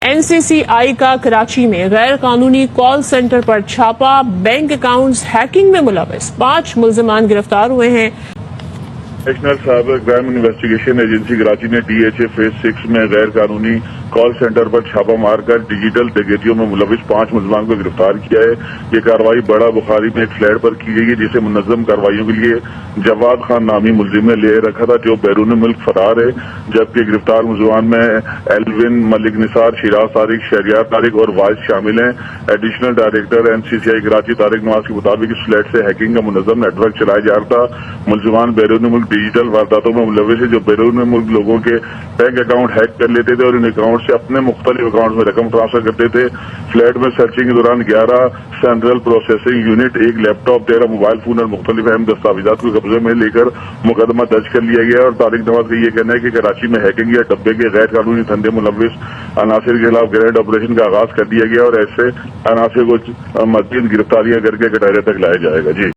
NCCI का कराची में गैर कानूनी कॉल सेंटर पर छापा, बैंक अकाउंट्स हैकिंग में मुलविस 5 मुल्जिमान गिरफ्तार हुए हैं। National cyber crime investigation agency Karachi ने DHA फेज 6 में गैर कानूनी कॉल सेंटर पर छापा मारकर डिजिटल डकैतियों में मुलविस 5 मुल्जिमान को गिरफ्तार किया है। ये कार्रवाई बड़ा बुखारी में एक फ्लैट पर की गई है, जिसे मुनज़्ज़म कार्रवाइयों के लिए जवाद खान नामी मुल्जिम ने ले रखा था, जो बैरून मुल्क फरार है। जबकि गिरफ्तार मुल्जिमान में एलविन, मलिक निसार, शिराज तारिक, शहरियार तारिक और वाइस शामिल हैं। Additional director NCCI Karachi Tariq Nawaz के मुताबिक इस फ्लैट से हैकिंग का मुनज़्ज़म नेटवर्क चलाया जा रहा था। मुल्जिमान बैरून मुल्क डिजिटल वारदातों में मुलविस है, जो बैरून मुल्क लोगों के बैंक अकाउंट हैक कर लेते थे और इन अकाउंट से अपने मुख्तलिफ अकाउंट में रकम ट्रांसफर करते थे। फ्लैट में सर्चिंग के दौरान 11 central processing unit, 1 laptop, 13 mobile phone और मुख्तलिफ अहम दस्तावेजात को कब्जे में लेकर मुकदमा दर्ज कर लिया गया। और तारिक नवाज का ये कहना है कि कराची में हैकिंग या डब्बे के गैर कानूनी धंधे मुलविस अनासिर के खिलाफ ग्रैंड ऑपरेशन का आगाज कर दिया गया और ऐसे अनासिर को मजीद गिरफ्तारियां करके कटहरे तक लाया जाएगा। जी।